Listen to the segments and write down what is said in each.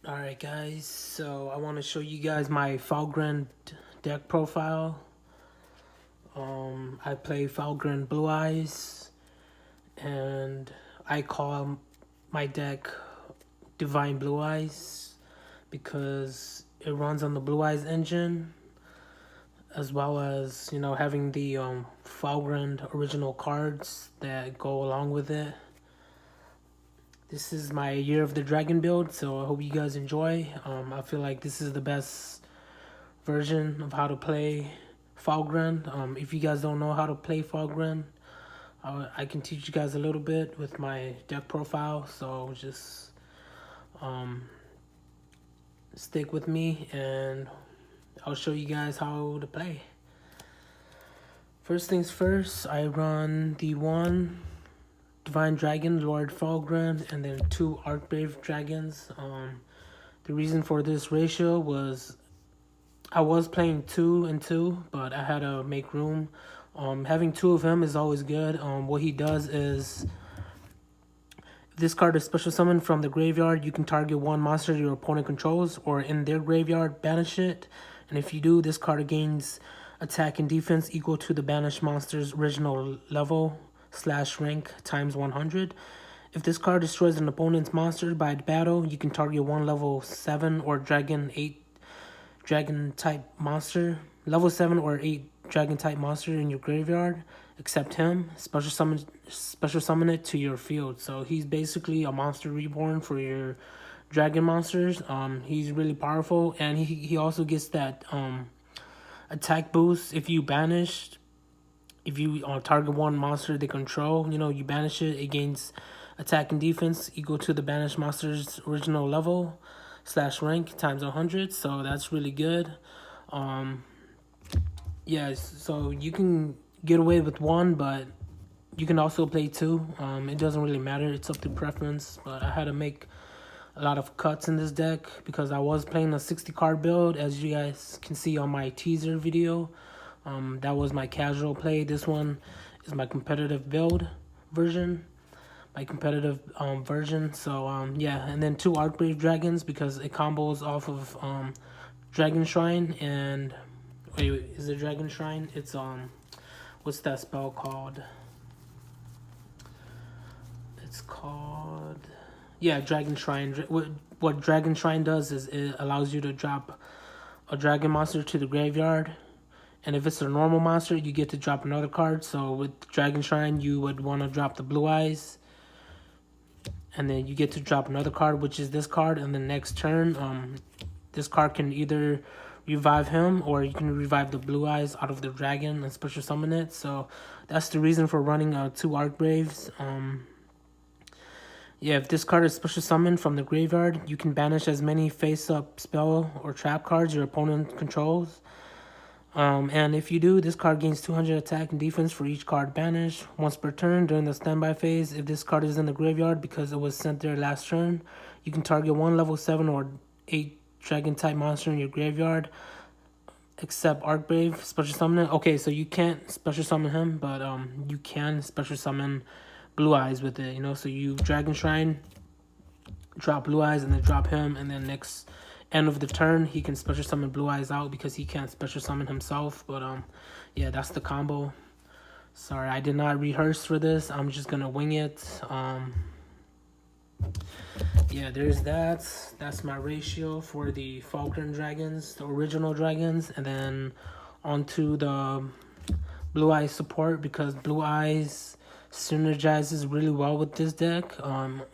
Alright guys, so I want to show you guys my Felgrand deck profile. I play Felgrand Blue Eyes, and I call my deck Divine Blue Eyes because it runs on the Blue Eyes engine, as well as, having the Felgrand original cards that go along with it. This is my Year of the Dragon build, so I hope you guys enjoy. I feel like this is the best version of how to play Felgrand. If you guys don't know how to play Felgrand, I can teach you guys a little bit with my deck profile. So just stick with me and I'll show you guys how to play. First things first, I run the one Divine Dragon, Lord Felgrand, and then two Archbrave Dragons. The reason for this ratio was I was playing 2 and 2, but I had to make room. Having two of him is always good. What he does is, if this card is special summoned from the graveyard, you can target one monster your opponent controls or in their graveyard, banish it. And if you do, this card gains attack and defense equal to the banished monster's original level / rank times 100. If this card destroys an opponent's monster by battle, you can target one level 7 or dragon 8 dragon type monster, level 7 or 8 dragon type monster in your graveyard, except him. Special summon it to your field. So he's basically a monster reborn for your dragon monsters. He's really powerful, and he also gets that attack boost if you banished. If you target one monster they control, you banish it, it gains attack and defense equal to the banished monster's original level / rank times 100. So that's really good. Yeah, so you can get away with one, but you can also play two. It doesn't really matter. It's up to preference. But I had to make a lot of cuts in this deck because I was playing a 60 card build, as you guys can see on my teaser video. That was my casual play. This one is my competitive build version. So yeah, and then two Archbrave Dragons because it combos off of Dragon Shrine and wait, is it Dragon Shrine? It's what's that spell called? It's called, yeah, Dragon Shrine. What Dragon Shrine does is it allows you to drop a dragon monster to the graveyard, and if it's a normal monster, you get to drop another card. So with Dragon Shrine, you would want to drop the Blue Eyes, and then you get to drop another card, which is this card. And the next turn, this card can either revive him or you can revive the Blue Eyes out of the dragon and special summon it. So that's the reason for running two Archbraves. Yeah, if this card is special summoned from the graveyard, you can banish as many face-up spell or trap cards your opponent controls. And if you do, this card gains 200 attack and defense for each card banished once per turn during the standby phase. If this card is in the graveyard because it was sent there last turn, you can target one level 7 or 8 dragon type monster in your graveyard, except Archbrave, special summon it. Okay, so you can't special summon him, but you can special summon Blue Eyes with it, so you Dragon Shrine, drop Blue Eyes, and then drop him, and then next end of the turn he can special summon Blue Eyes out because he can't special summon himself. But yeah, that's the combo. Sorry, I did not rehearse for this. I'm just gonna wing it. Yeah, there's that. That's my ratio for the Felgrand Dragons, the original dragons, and then onto the Blue Eyes support because Blue Eyes synergizes really well with this deck.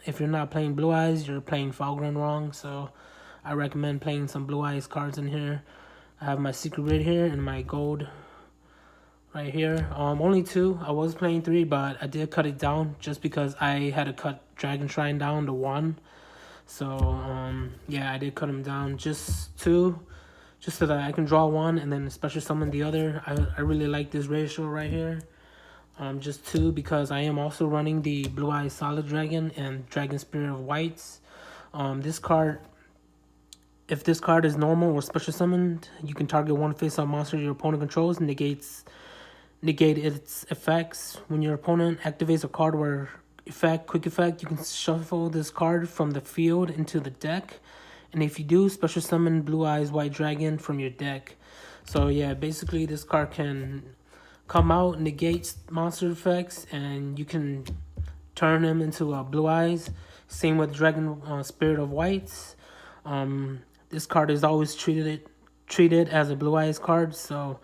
If you're not playing Blue Eyes, you're playing Felgrand wrong. So I recommend playing some Blue Eyes cards in here. I have my secret right here and my gold right here. Only 2. I was playing 3, but I did cut it down just because I had to cut Dragon Shrine down to 1. So yeah, I did cut him down just 2, just so that I can draw 1 and then special summon the other. I really like this ratio right here. Just 2 because I am also running the Blue Eyes Solid Dragon and Dragon Spirit of Whites. This card, if this card is normal or special summoned, you can target one face-up monster your opponent controls, negate its effects. When your opponent activates a card where quick effect, you can shuffle this card from the field into the deck. And if you do, special summon Blue Eyes White Dragon from your deck. So yeah, basically this card can come out, negates monster effects, and you can turn him into Blue Eyes. Same with Dragon Spirit of Whites. This card is always treated as a Blue Eyes card. So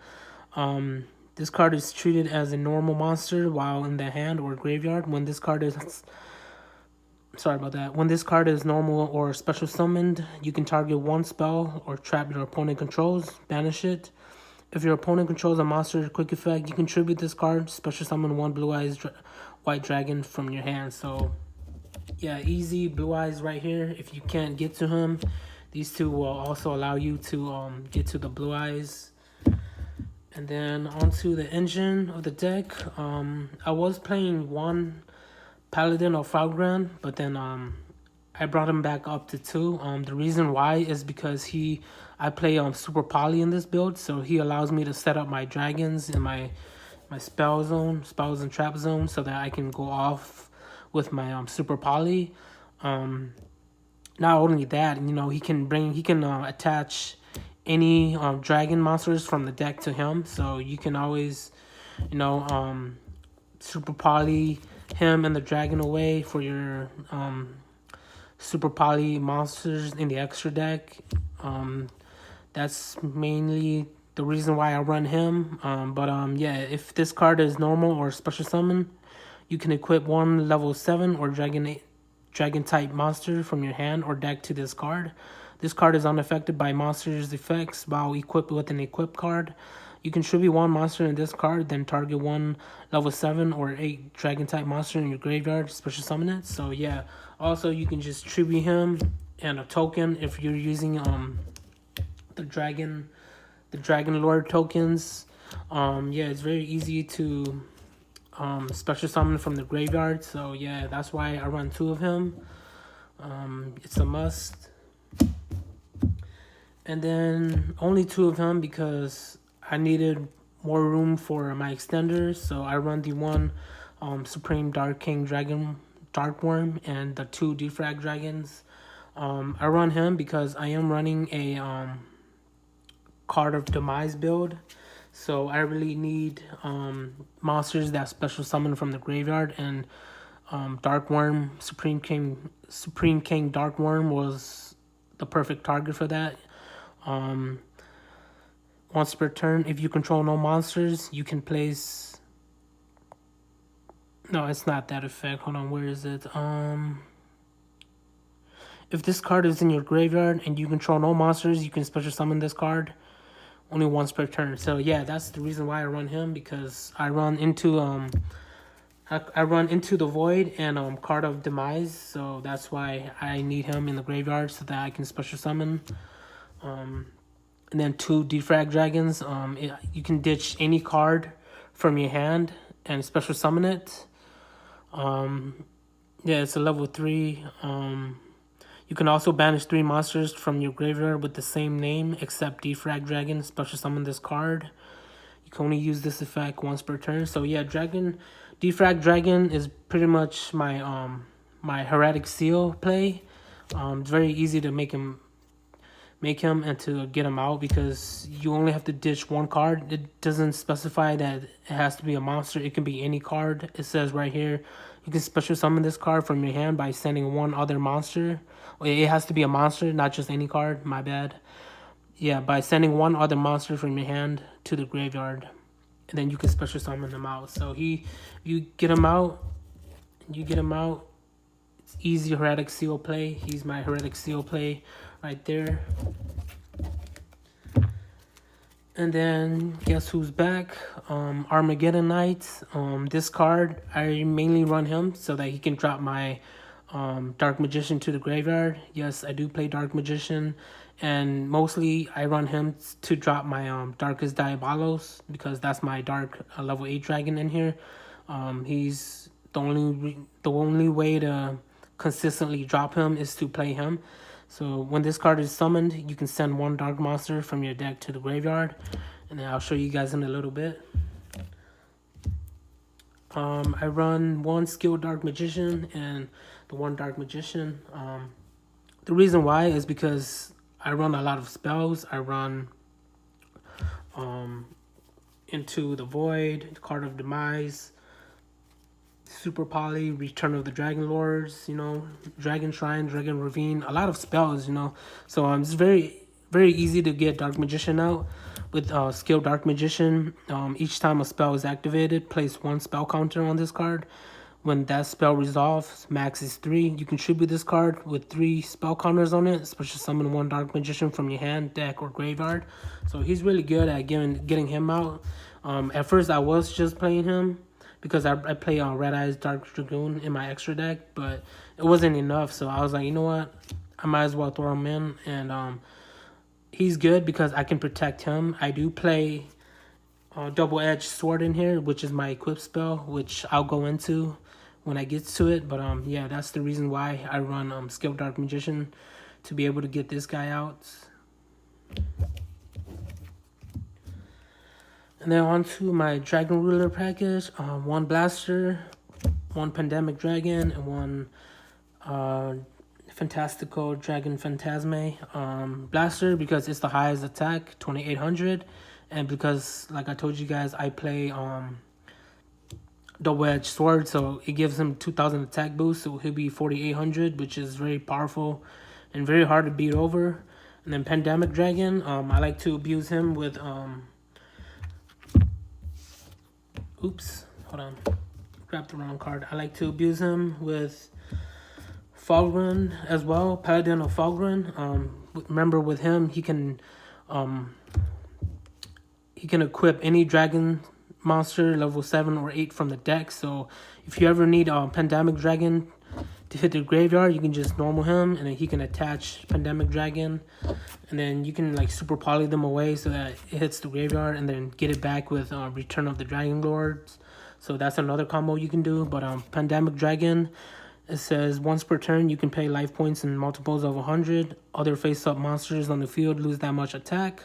this card is treated as a normal monster while in the hand or graveyard. When this card is When this card is normal or special summoned, you can target one spell or trap your opponent controls, banish it. If your opponent controls a monster quick effect, you can tribute this card, special summon one Blue Eyes White Dragon from your hand. So yeah, easy Blue Eyes right here. If you can't get to him, these two will also allow you to get to the Blue Eyes. And then onto the engine of the deck. I was playing one Paladin or Felgrand, but then I brought him back up to 2. The reason why is because I play Super Poly in this build, so he allows me to set up my dragons in my spells and trap zone, so that I can go off with my Super Poly. Not only that, he can attach any dragon monsters from the deck to him, so you can always, Super Poly him and the dragon away for your Super Poly monsters in the extra deck. That's mainly the reason why I run him. Yeah, if this card is normal or special summon, you can equip one level 7 or dragon type monster from your hand or deck to this card. This card is unaffected by monsters' effects while equipped with an equip card. You can tribute one monster in this card, then target one level 7 or 8 dragon type monster in your graveyard, special summon it. So yeah, also you can just tribute him and a token if you're using the dragon lord tokens. Yeah, it's very easy to special summon from the graveyard. So yeah, that's why I run 2 of him. It's a must. And then only 2 of him because I needed more room for my extenders, so I run the one Supreme Dark King Dragon Dark Worm and the 2 Defrag Dragons. I run him because I am running a Card of Demise build, so I really need monsters that special summon from the graveyard, and Dark Worm, Supreme King Dark Worm was the perfect target for that. Once per turn, if you control no monsters, you can place... No, it's not that effect. Hold on, where is it? If this card is in your graveyard and you control no monsters, you can special summon this card only once per turn. So yeah, that's the reason why I run him, because I run into the Void and Card of Demise, so that's why I need him in the graveyard so that I can special summon. And then 2 Defrag Dragons. You can ditch any card from your hand and special summon it. Yeah, it's a level 3. You can also banish 3 monsters from your graveyard with the same name, except Defrag Dragon. Special summon this card. You can only use this effect once per turn. So yeah, Defrag Dragon is pretty much my my Heretic Seal play. It's very easy to make him and to get him out, because you only have to ditch one card. It doesn't specify that it has to be a monster. It can be any card. It says right here, you can special summon this card from your hand by sending one other monster. It has to be a monster, not just any card. My bad. Yeah, by sending one other monster from your hand to the graveyard, and then you can special summon them out. So you get him out. It's easy Heretic Seal play. He's my Heretic Seal play right there. And then guess who's back? Armageddon Knight. This card, I mainly run him so that he can drop my Dark Magician to the graveyard. Yes, I do play Dark Magician, and mostly I run him to drop my Darkest Diabolos, because that's my dark level 8 dragon in here. He's the only way to consistently drop him is to play him. So when this card is summoned, you can send one dark monster from your deck to the graveyard, and then I'll show you guys in a little bit. I run 1 skilled Dark Magician and the 1 Dark Magician. The reason why is because I run a lot of spells. I run um Into the Void, Card of Demise, Super Poly, Return of the Dragon Lords, Dragon Shrine, Dragon Ravine, a lot of spells. So it's very easy to get Dark Magician out with Skill Dark Magician. Each time a spell is activated, place one spell counter on this card. When that spell resolves, max is 3. You contribute this card with 3 spell counters on it, especially summon one Dark Magician from your hand, deck, or graveyard. So he's really good at getting him out. At first, I was just playing him because I play on Red Eyes Dark Dragoon in my extra deck, but it wasn't enough. So I was like, you know what? I might as well throw him in. And he's good because I can protect him. I do play Double-Edged Sword in here, which is my equip spell, which I'll go into when I get to it. But yeah, that's the reason why I run Skill Dark Magician, to be able to get this guy out. And then on to my Dragon Ruler package. One Blaster, one Pandemic Dragon, and one Fantastical Dragon Phantasme. Blaster because it's the highest attack, 2800. And because, like I told you guys, I play Double-Edged Sword, so it gives him 2000 attack boost, so he'll be 4800, which is very powerful and very hard to beat over. And then Pandemic Dragon, I like to abuse him with oops, hold on, grabbed the wrong card. I like to abuse him with Felgrand as well, Paladin of Felgrand. Remember, with him, he can equip any dragon monster level 7 or 8 from the deck. So if you ever need Pandemic Dragon to hit the graveyard, you can just normal him, and then he can attach Pandemic Dragon, and then you can like super poly them away so that it hits the graveyard, and then get it back with Return of the Dragon Lords. So that's another combo you can do. But Pandemic Dragon, it says once per turn you can pay life points in multiples of 100. Other face-up monsters on the field lose that much attack.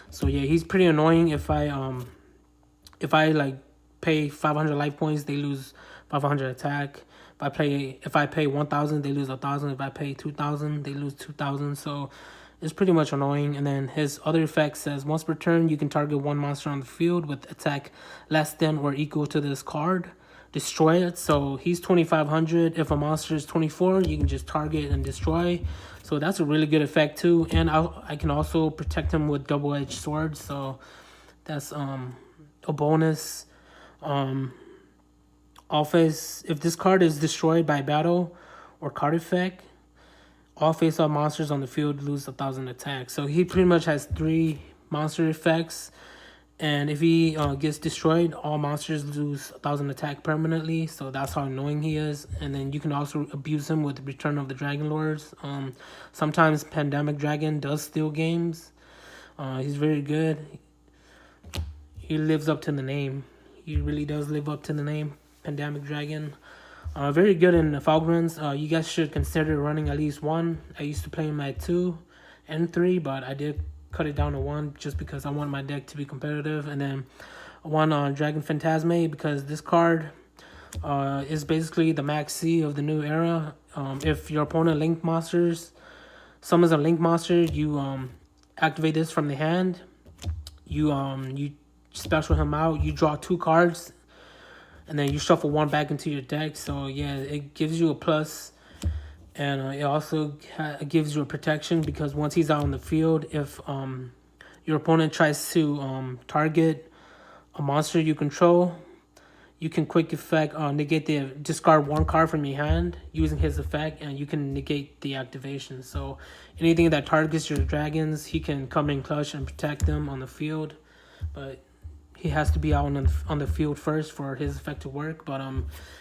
So yeah, he's pretty annoying. If I like pay 500 life points, they lose 500 attack. If I pay 1000, they lose 1000. If I pay 2000, they lose 2000. So it's pretty much annoying. And then his other effect says once per turn you can target one monster on the field with attack less than or equal to this card. Destroy it. So he's 2500. If a monster is 24, you can just target and destroy. So that's a really good effect too. And I can also protect him with Double-Edged Sword. So that's a bonus. If this card is destroyed by battle or card effect, all face-up monsters on the field lose 1000 attack. So he pretty much has 3 monster effects. And if he gets destroyed, all monsters lose 1000 attack permanently. So that's how annoying he is. And then you can also abuse him with Return of the Dragon Lords. Sometimes Pandemic Dragon does steal games. He's very good. He lives up to the name. He really does live up to the name, Pandemic Dragon. Very good in the Felgrands. You guys should consider running at least 1. I used to play him at 2 and 3, but I did cut it down to 1 just because I want my deck to be competitive. And then 1 Dragon Phantasme, because this card is basically the max C of the new era. If your opponent summons a link monster, you activate this from the hand. You special him out. You draw 2 cards, and then you shuffle 1 back into your deck. So yeah, it gives you a plus. And it also gives you a protection, because once he's out on the field, if your opponent tries to target a monster you control, you can quick effect discard 1 card from your hand using his effect, and you can negate the activation. So anything that targets your dragons, he can come in clutch and protect them on the field. But he has to be out on the field first for his effect to work. But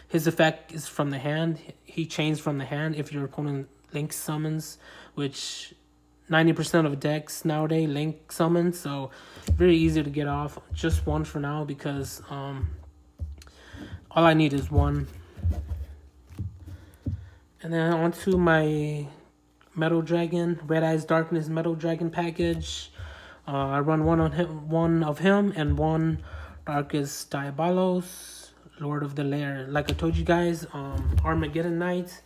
his effect is from the hand. He chains from the hand if your opponent link summons, which 90% of decks nowadays link summons. So very easy to get off. Just 1 for now, because all I need is 1. And then on to my Metal Dragon, Red Eyes Darkness Metal Dragon package. I run 1 of him and 1 Darkest Diabolos, Lord of the Lair. Like I told you guys, Armageddon Knight.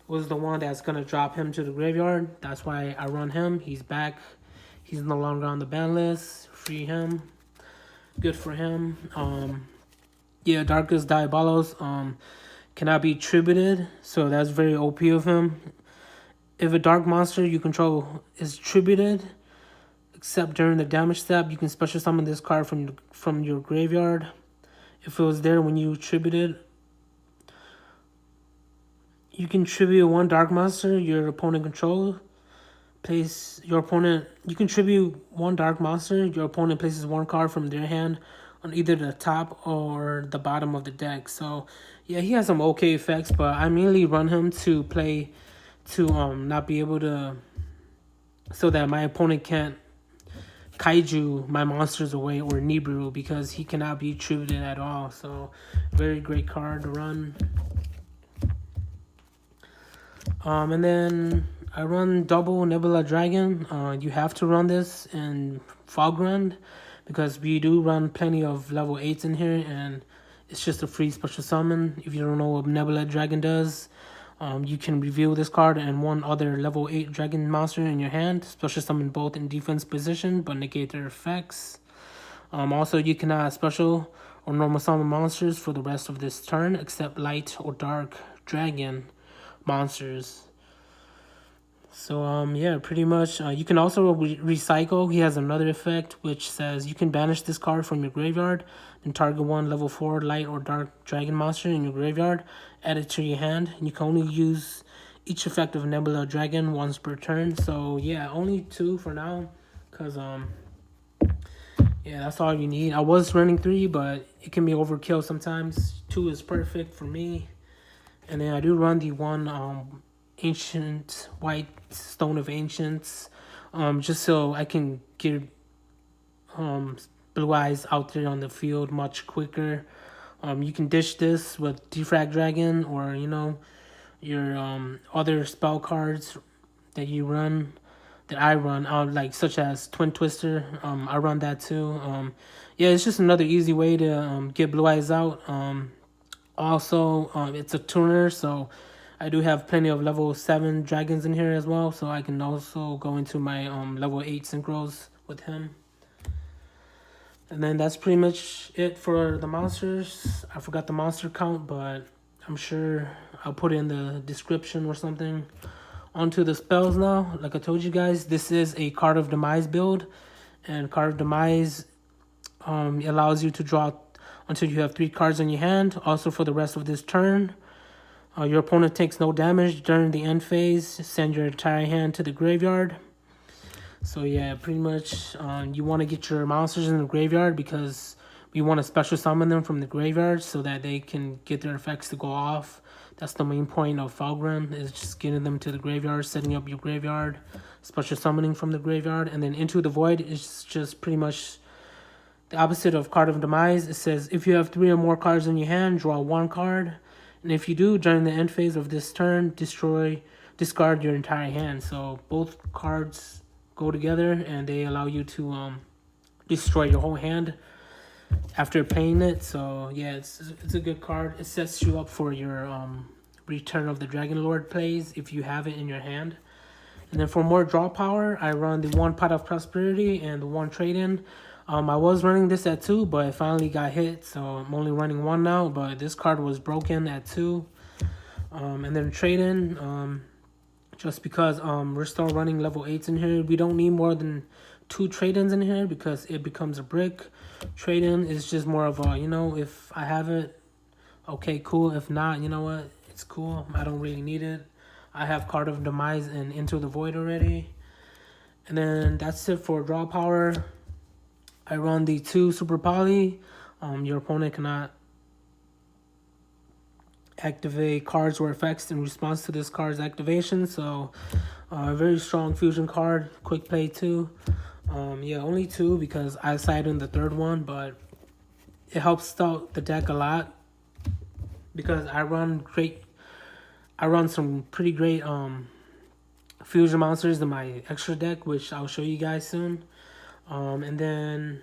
was the one that's gonna drop him to the graveyard. That's why I run him. He's back. He's no longer on the ban list. Free him. Good for him. Yeah, Darkus Diabolos cannot be tributed, so that's very OP of him. If a dark monster you control is tributed, except during the damage step, you can special summon this card from your graveyard. If it was there when you tributed, you can tribute one dark monster your opponent controls. You can tribute one dark monster. Your opponent places one card from their hand on either the top or the bottom of the deck. So yeah, he has some okay effects, but I mainly run him to play to not be able to, so that my opponent can't kaiju my monsters away or Nibiru, because he cannot be tributed at all. So very great card to run. And then I run double Nebula Dragon. You have to run this in Felgrand because we do run plenty of level 8s in here, and it's just a free special summon. If you don't know what Nebula Dragon does, you can reveal this card and one other level 8 dragon monster in your hand. Special summon both in defense position but negate their effects. Also, you cannot special or normal summon monsters for the rest of this turn except light or dark dragon monsters. So yeah, pretty much you can also recycle. He has another effect which says you can banish this card from your graveyard and target one level 4 light or dark dragon monster in your graveyard, add it to your hand, and you can only use each effect of Nebula Dragon once per turn. So yeah, only 2 for now, because yeah, that's all you need. I was running 3, but it can be overkill sometimes. 2 is perfect for me. And then I do run the one ancient white stone of ancients, just so I can get blue eyes out there on the field much quicker. You can dish this with Defrag Dragon, or your other spell cards that you run, that I run, like such as Twin Twister. I run that too. Yeah, it's just another easy way to get blue eyes out. Also, it's a tuner, so I do have plenty of level 7 dragons in here as well, so I can also go into my level 8 synchros with him. And then that's pretty much it for the monsters. I forgot the monster count, but I'm sure I'll put it in the description or something. Onto the spells now. Like I told you guys, this is a Card of Demise build, and Card of Demise allows you to draw until you have 3 cards in your hand. Also, for the rest of this turn, your opponent takes no damage during the end phase. Send your entire hand to the graveyard. So yeah, pretty much you want to get your monsters in the graveyard because we want to special summon them from the graveyard so that they can get their effects to go off. That's the main point of Felgrand, is just getting them to the graveyard, setting up your graveyard, special summoning from the graveyard. And then Into the Void is just pretty much the opposite of Card of Demise. It says if you have 3 or more cards in your hand, draw 1 card. And if you do, during the end phase of this turn, discard your entire hand. So both cards go together, and they allow you to destroy your whole hand after playing it. So yeah, it's a good card. It sets you up for your Return of the Dragon Lord plays if you have it in your hand. And then for more draw power, I run the 1 Pot of Prosperity and the 1 Trade-In. I was running this at 2, but it finally got hit, so I'm only running 1 now. But this card was broken at 2. And then Trade-In, just because we're still running level 8s in here. We don't need more than 2 Trade-Ins in here because it becomes a brick. Trade-In is just more of a, if I have it, okay, cool. If not, you know what, it's cool. I don't really need it. I have Card of Demise and Into the Void already. And then that's it for draw power. I run the 2 Super Poly. Your opponent cannot activate cards or effects in response to this card's activation. So, a very strong fusion card. Quick play 2. Yeah, only 2 because I sided in the 3rd one, but it helps out the deck a lot because I run some pretty great fusion monsters in my extra deck, which I'll show you guys soon. And then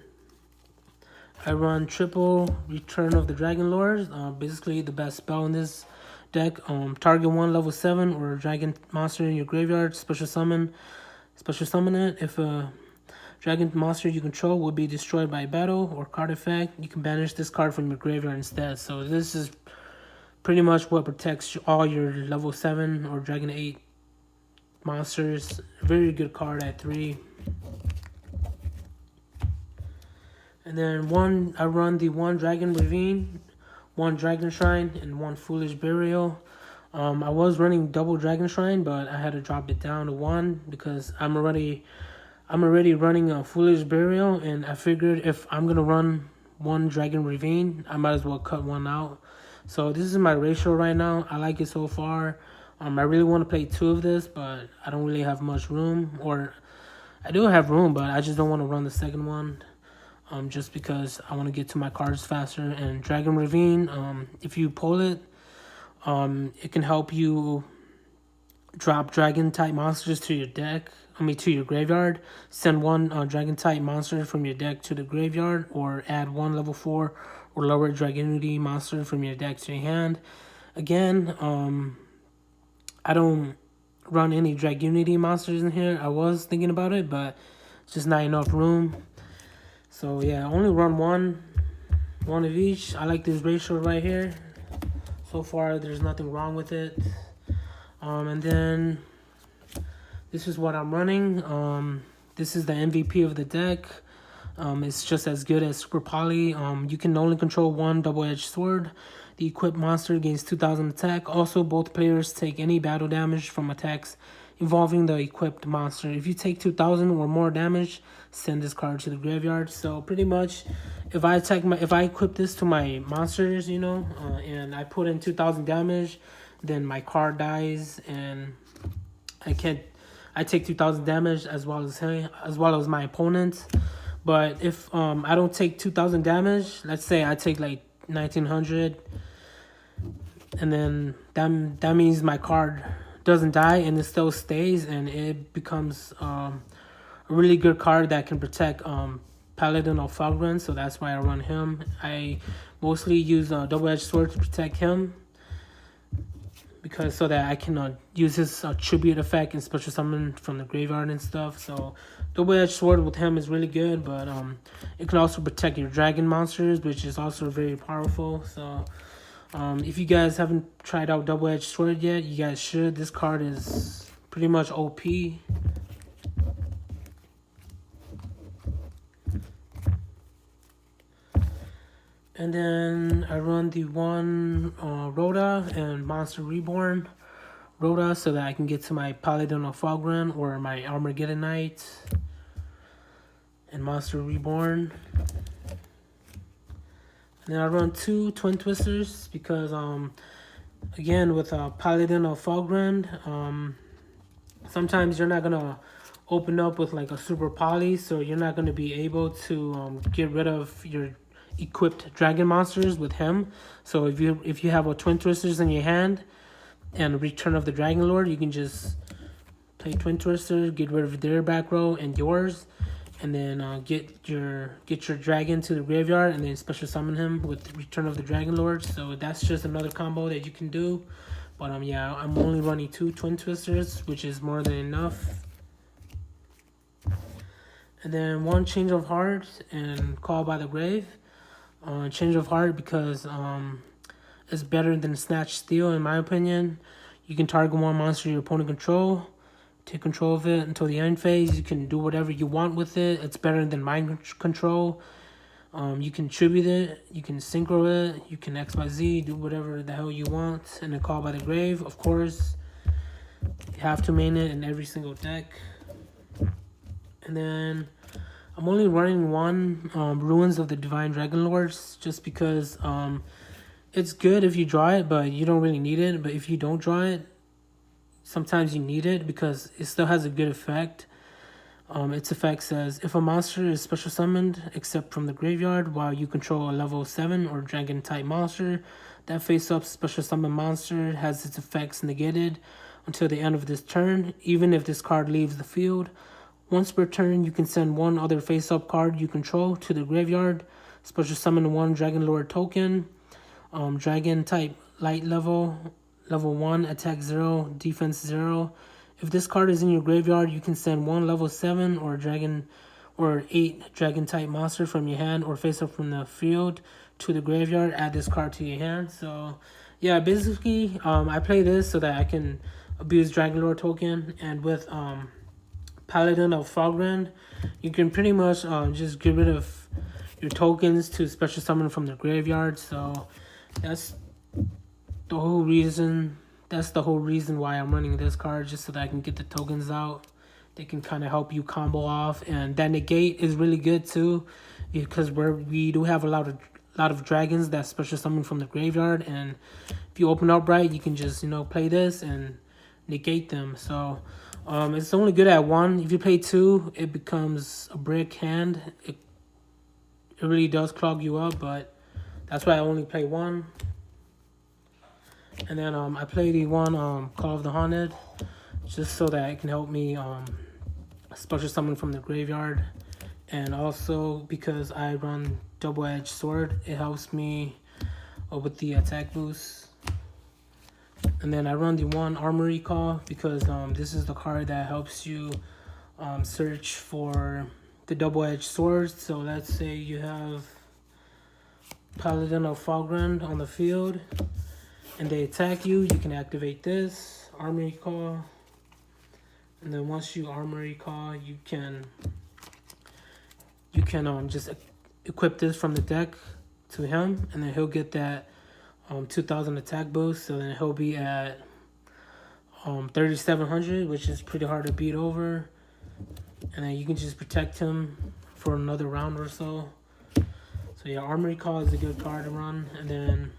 I run triple Return of the Dragon Lord. Basically the best spell in this deck. Target one level 7 or dragon monster in your graveyard. Special summon it. If a dragon monster you control will be destroyed by battle or card effect, you can banish this card from your graveyard instead. So this is pretty much what protects all your level 7 or dragon 8 monsters. Very good card at 3. And then I run the 1 Dragon Ravine, 1 Dragon Shrine, and 1 Foolish Burial. I was running double Dragon Shrine, but I had to drop it down to 1 because I'm already running a Foolish Burial, and I figured if I'm gonna run 1 Dragon Ravine, I might as well cut 1 out. So this is my ratio right now. I like it so far. I really want to play 2 of this, but I don't really have much room, or I do have room, but I just don't want to run the second one. Just because I want to get to my cards faster. And Dragon Ravine, if you pull it, it can help you drop dragon type monsters to your deck. To your graveyard. Send 1 dragon type monster from your deck to the graveyard, or add 1 level 4 or lower dragonity monster from your deck to your hand. Again, I don't run any dragonity monsters in here. I was thinking about it, but it's just not enough room. So yeah, I only run one of each. I like this ratio right here. So far, there's nothing wrong with it. And then this is what I'm running. This is the MVP of the deck. It's just as good as Super Poly. You can only control 1 double-edged sword. The equipped monster gains 2,000 attack. Also, both players take any battle damage from attacks involving the equipped monster. If you take 2,000 or more damage, send this card to the graveyard. So pretty much, if I equip this to my monsters, and I put in 2,000 damage, then my card dies, and I take 2,000 damage as well as my opponent. But if I don't take 2,000 damage, let's say I take like 1,900, and then that means my card doesn't die and it still stays, and it becomes a really good card that can protect Paladin of Felgrand. So that's why I run him. I mostly use a double-edged sword to protect him, because so that I can use his tribute effect and special summon from the graveyard and stuff. So double-edged sword with him is really good, but it can also protect your dragon monsters, which is also very powerful. So if you guys haven't tried out double-edged sword yet, you guys should. This card is pretty much OP. And then I run the 1 Rhoda and Monster Reborn. Rhoda so that I can get to my Paladin of Felgrand or my Armageddon Knight. And Monster Reborn. And then I run 2 Twin Twisters because, again, with Paladin of Felgrand, sometimes you're not going to open up with like a Super Poly, so you're not going to be able to get rid of your equipped dragon monsters with him. So if you have a Twin Twisters in your hand and Return of the Dragon Lord, you can just play Twin Twister, get rid of their back row and yours, and then get your dragon to the graveyard, and then special summon him with Return of the Dragon Lord. So that's just another combo that you can do. But yeah, I'm only running 2 Twin Twisters, which is more than enough. And then 1 Change of Heart and Call by the Grave. Change of Heart because it's better than Snatch Steal in my opinion. You can target 1 monster your opponent control, take control of it until the end phase. You can do whatever you want with it. It's better than Mind Control. You can tribute it, you can synchro it, you can XYZ, do whatever the hell you want. And then Call by the Grave, of course. You have to main it in every single deck. And then I'm only running 1 Ruins of the Divine Dragon Lords just because it's good if you draw it, but you don't really need it. But if you don't draw it, sometimes you need it because it still has a good effect. Its effect says, if a monster is special summoned except from the graveyard while you control a level 7 or dragon type monster, that face-up special summon monster has its effects negated until the end of this turn, even if this card leaves the field. Once per turn, you can send 1 other face-up card you control to the graveyard, special summon 1 Dragon Lord token, dragon type light level level 1, attack 0, defense 0. If this card is in your graveyard, you can send one level 7 or dragon or 8 dragon type monster from your hand or face up from the field to the graveyard. Add this card to your hand. So yeah, basically I play this so that I can abuse Dragon Lord token, and with Paladin of Felgrand, you can pretty much just get rid of your tokens to special summon from the graveyard. So that's the whole reason. That's the whole reason why I'm running this card, just so that I can get the tokens out. They can kind of help you combo off, and that negate is really good too, because we do have a lot of dragons that special summon from the graveyard, and if you open up right, you can just play this and negate them. So it's only good at 1. If you play 2, it becomes a brick hand. It really does clog you up, but that's why I only play 1. And then I play the one Call of the Haunted, just so that it can help me special summon from the graveyard. And also because I run double-edged sword, it helps me with the attack boost. And then I run the one Armory Call because this is the card that helps you search for the double-edged swords. So let's say you have Paladin of Felgrand on the field and they attack you, you can activate this Armory Call. And then once you Armory Call, you can just equip this from the deck to him, and then he'll get that 2000 attack boost. So then he'll be at 3700, which is pretty hard to beat over. And then you can just protect him for another round or so. So yeah, Armory Call is a good card to run. And then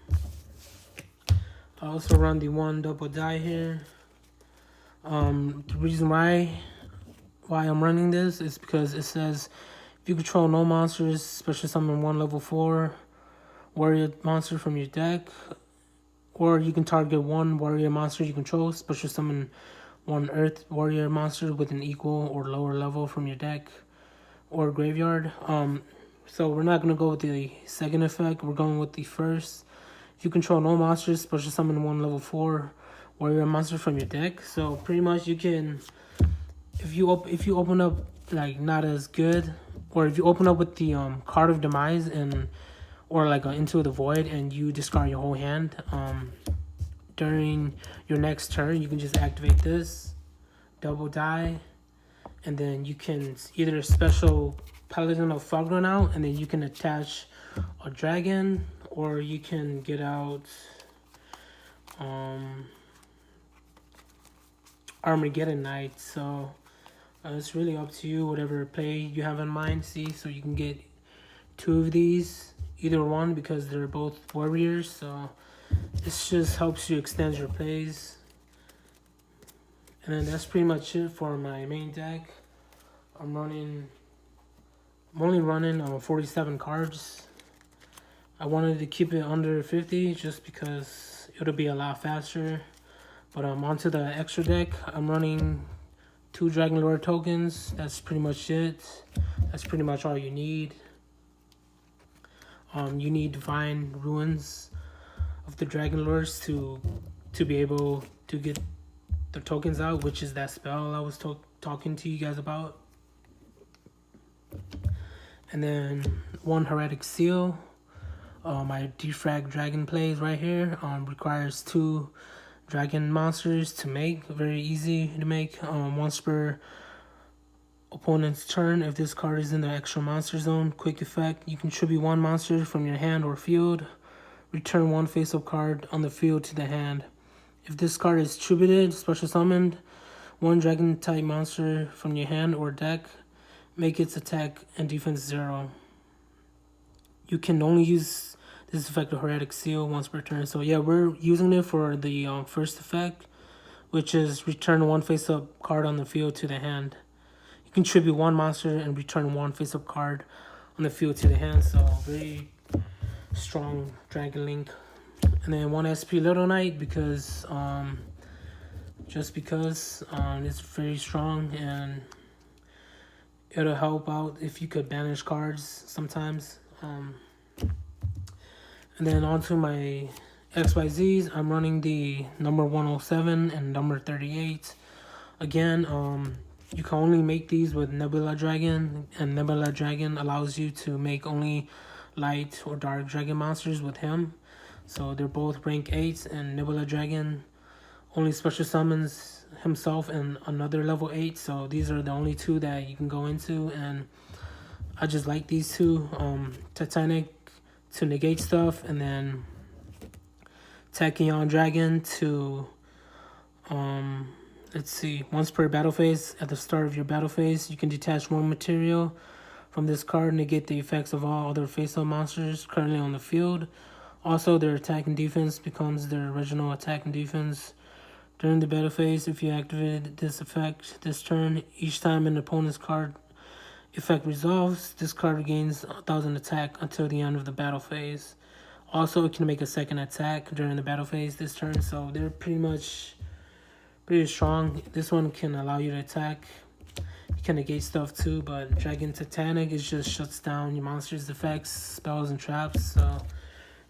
I also run the one double die here. The reason why I'm running this is because it says if you control no monsters, special summon one level 4 warrior monster from your deck, or you can target one warrior monster you control, special summon one earth warrior monster with an equal or lower level from your deck or graveyard. So we're not going to go with the second effect, we're going with the first. If you control no monsters, special summon one level 4 warrior monster from your deck. So pretty much you can, if you open up like not as good, or if you open up with the Card of Demise and or like Into the Void, and you discard your whole hand during your next turn, you can just activate this double die, and then you can either special Paladin of Felgrand out, and then you can attach a dragon, or you can get out Armageddon Knight. So it's really up to you, whatever play you have in mind. See, so you can get 2 of these, either one, because they're both warriors. So this just helps you extend your plays. And then that's pretty much it for my main deck. I'm only running 47 cards. I wanted to keep it under 50 just because it'll be a lot faster. But onto the extra deck, I'm running 2 Dragon Lord tokens. That's pretty much it. That's pretty much all you need. You need Divine Ruins of the Dragon Lords to be able to get the tokens out, which is that spell I was talking to you guys about. And then 1 Heretic Seal. My Defrag Dragon plays right here requires 2 dragon monsters to make. Very easy to make. Once per opponent's turn, if this card is in the extra monster zone, quick effect, you contribute 1 monster from your hand or field. Return 1 face-up card on the field to the hand. If this card is tributed, special summoned, 1 dragon type monster from your hand or deck, make its attack and defense 0. You can only use this effect of Heretic Seal once per turn. So yeah, we're using it for the first effect, which is return 1 face-up card on the field to the hand. You contribute 1 monster and return 1 face-up card on the field to the hand. So very strong Dragon Link. And then 1 SP Little Knight because just because it's very strong, and it'll help out if you could banish cards sometimes. And then onto my XYZs, I'm running the number 107 and number 38. Again, you can only make these with Nebula Dragon, and Nebula Dragon allows you to make only light or dark dragon monsters with him. So they're both rank 8s, and Nebula Dragon only special summons himself and another level 8. So these are the only two that you can go into, and I just like these two. Titanic to negate stuff, and then Tachyon Dragon to let's see, once per battle phase. At the start of your battle phase, you can detach one material from this card, negate the effects of all other face-up monsters currently on the field. Also, their attack and defense becomes their original attack and defense during the battle phase. If you activated this effect this turn, each time an opponent's card effect resolves, this card regains 1,000 attack until the end of the battle phase. Also, it can make a second attack during the battle phase this turn, so they're pretty strong. This one can allow you to attack. You can negate stuff too, but Dragon Titanic is just shuts down your monster's effects, spells, and traps. So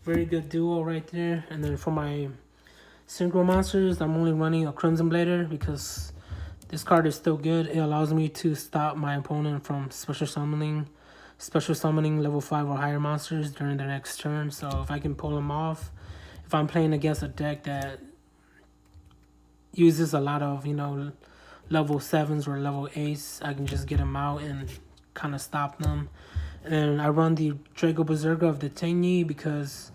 very good duo right there. And then for my synchro monsters, I'm only running a Crimson Blader because this card is still good. It allows me to stop my opponent from special summoning level 5 or higher monsters during their next turn. So if I can pull them off, if I'm playing against a deck that uses a lot of, level 7s or level 8s, I can just get them out and kind of stop them. And I run the Draco Berserker of the Tenyi because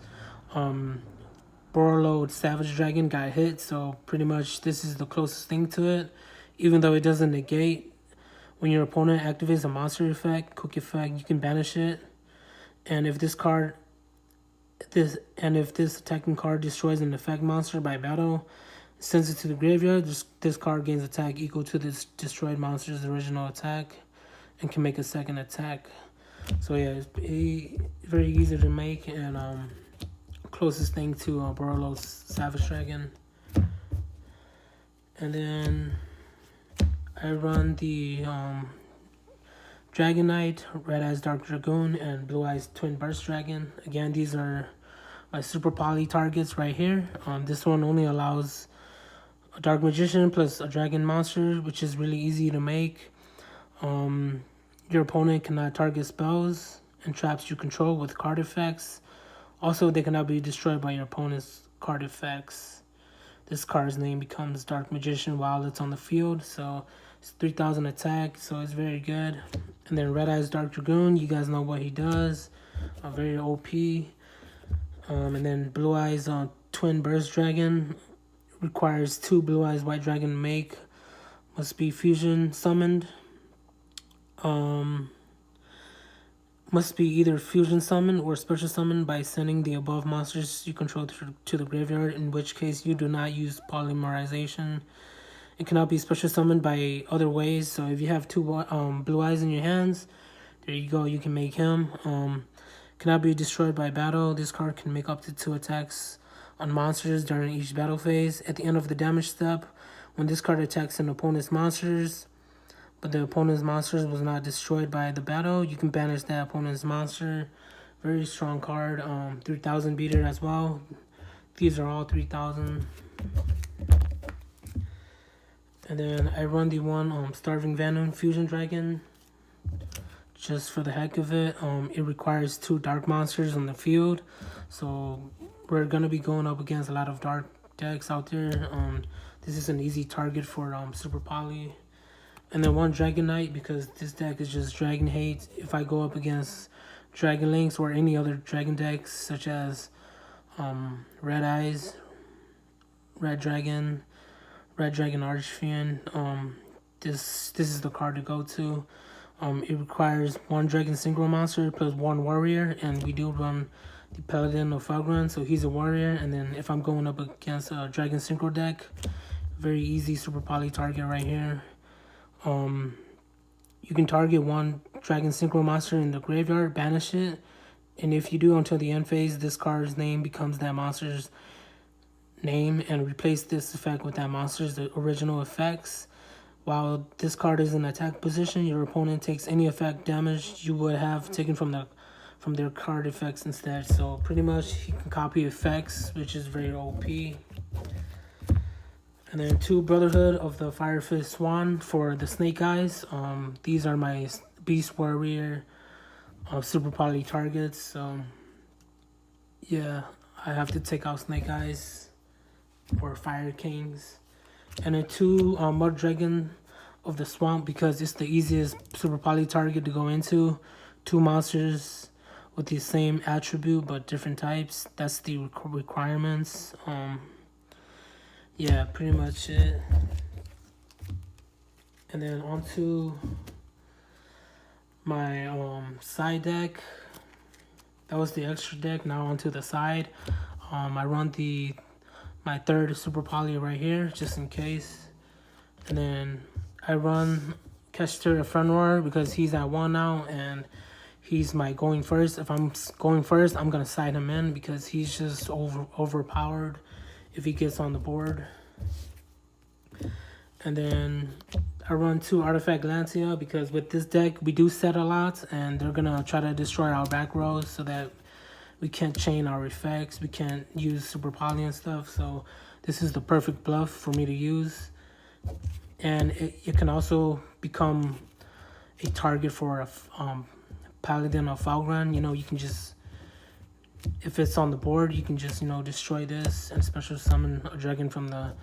Borreload Savage Dragon got hit, so pretty much this is the closest thing to it. Even though it doesn't negate, when your opponent activates a monster effect, quick effect, you can banish it. And if this attacking card destroys an effect monster by battle, sends it to the graveyard, this card gains attack equal to this destroyed monster's original attack and can make a second attack. So yeah, it's very easy to make, and closest thing to Borreload's Savage Dragon. And then I run the Dragon Knight, Red Eyes Dark Dragoon, and Blue Eyes Twin Burst Dragon. Again, these are my super poly targets right here. This one only allows a Dark Magician plus a Dragon monster, which is really easy to make. Your opponent cannot target spells and traps you control with card effects. Also, they cannot be destroyed by your opponent's card effects. This card's name becomes Dark Magician while it's on the field, so it's 3,000 attack, so it's very good. And then Red Eyes Dark Dragoon, you guys know what he does, very OP. And then Blue Eyes Twin Burst Dragon requires 2 Blue Eyes White Dragon to make, must be fusion summoned. Must be either fusion summoned or special summoned by sending the above monsters you control to the graveyard, in which case you do not use polymerization. It cannot be special summoned by other ways, so if you have 2 Blue Eyes in your hands, there you go, you can make him. Cannot be destroyed by battle. This card can make up to 2 attacks on monsters during each battle phase. At the end of the damage step, when this card attacks an opponent's monsters, but the opponent's monsters was not destroyed by the battle, you can banish that opponent's monster. Very strong card. 3,000 beater as well. These are all 3,000. And then I run the one Starving Venom Fusion Dragon, just for the heck of it. It requires 2 dark monsters on the field, so we're gonna be going up against a lot of dark decks out there. This is an easy target for Super Poly. And then 1 Dragon Knight, because this deck is just Dragon Hate. If I go up against Dragon Links or any other Dragon decks, such as Red Eyes, Red Dragon Archfiend, this is the card to go to. It requires 1 Dragon Synchro monster plus 1 warrior, and we do run the Paladin of Felgrand, so he's a warrior. And then if I'm going up against a Dragon Synchro deck, very easy super poly target right here. You can target 1 Dragon Synchro monster in the graveyard, banish it, and if you do until the end phase, this card's name becomes that monster's name, and replace this effect with that monster's original effects. While this card is in attack position, your opponent takes any effect damage you would have taken from from their card effects instead. So pretty much he can copy effects, which is very OP. And then 2 Brotherhood of the Fire Fist Swan for the Snake Eyes. These are my Beast Warrior Super Poly targets. Yeah, I have to take out Snake Eyes or Fire Kings. And then 2 Mud Dragon of the Swamp, because it's the easiest Super Poly target to go into. 2 monsters with the same attribute but different types. That's the requirements. Yeah, pretty much it. And then onto my side deck. That was the extra deck. Now onto the side. I run my 3rd Super Poly right here, just in case. And then I run Kester front rower because he's at 1 now, and he's my going first. If I'm going first, I'm gonna side him in because he's just overpowered if he gets on the board. And then I run 2 Artifact Lancia because with this deck we do set a lot, and they're gonna try to destroy our back rows so that we can't chain our effects, we can't use Super Poly and stuff. So this is the perfect bluff for me to use. And it can also become a target for a Paladin of Felgrand. You know, you can just, if it's on the board, you can just, you know, destroy this and special summon a dragon from the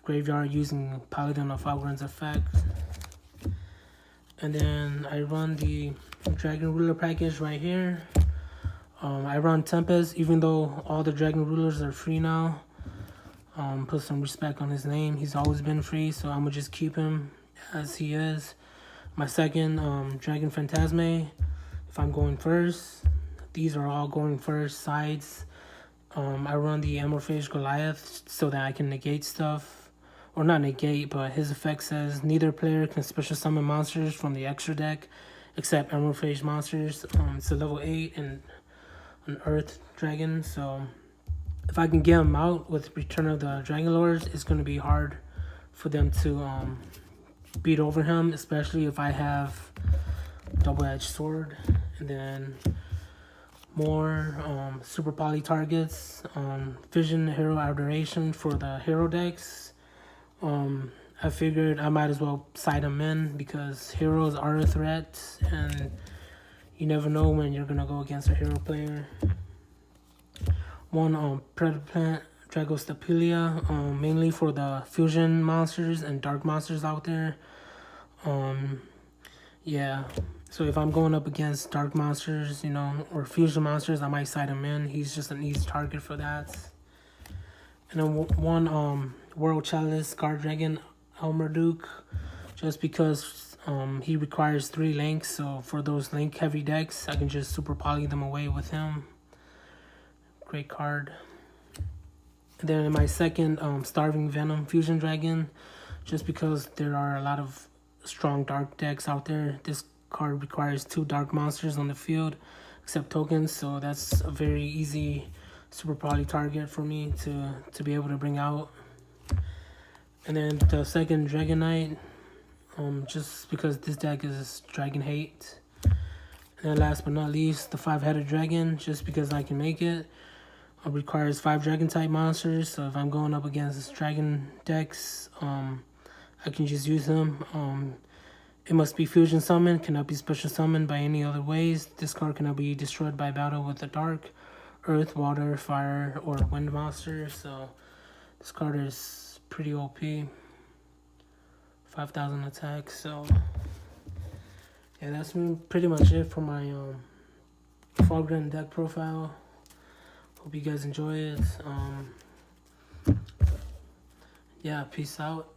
graveyard using Paladin of Felgrand's effect. And then I run the Dragon Ruler package right here. I run Tempest, even though all the Dragon Rulers are free now. Put some respect on his name. He's always been free, so I'm gonna just keep him as he is. My second Dragon Phantasme, if I'm going first. These are all going first sides. I run the Amorphage Goliath so that I can negate stuff. Or not negate, but his effect says neither player can special summon monsters from the extra deck except Amorphage monsters. It's a level 8 and an Earth Dragon, so if I can get him out with Return of the Dragon Lords, it's going to be hard for them to beat over him, especially if I have Double-Edged Sword. And then more Super Poly targets. Vision Hero Adoration for the hero decks. I figured I might as well side them in because heroes are a threat, and you never know when you're going to go against a hero player. 1 Predaplant Dragostapelia, mainly for the fusion monsters and dark monsters out there. Yeah, so if I'm going up against dark monsters, you know, or fusion monsters, I might side him in. He's just an easy target for that. And then 1 World Chalice Guard Dragon Elmerduke, just because he requires 3 links, so for those link heavy decks, I can just Super Poly them away with him. Great card. And then in my second Starving Venom Fusion Dragon, just because there are a lot of strong dark decks out there, this card requires 2 dark monsters on the field except tokens, so that's a very easy Super Poly target for me to be able to bring out. And then the second Dragon Knight, just because this deck is Dragon Hate. And then last but not least, the 5-headed dragon, just because I can make it. Requires 5 dragon type monsters, so if I'm going up against dragon decks, I can just use them. It must be fusion summoned, cannot be special summoned by any other ways. This card cannot be destroyed by battle with a dark, earth, water, fire, or wind monster. So this card is pretty OP. 5,000 attack. So yeah, that's pretty much it for my Felgrand deck profile. Hope you guys enjoy it. Yeah, peace out.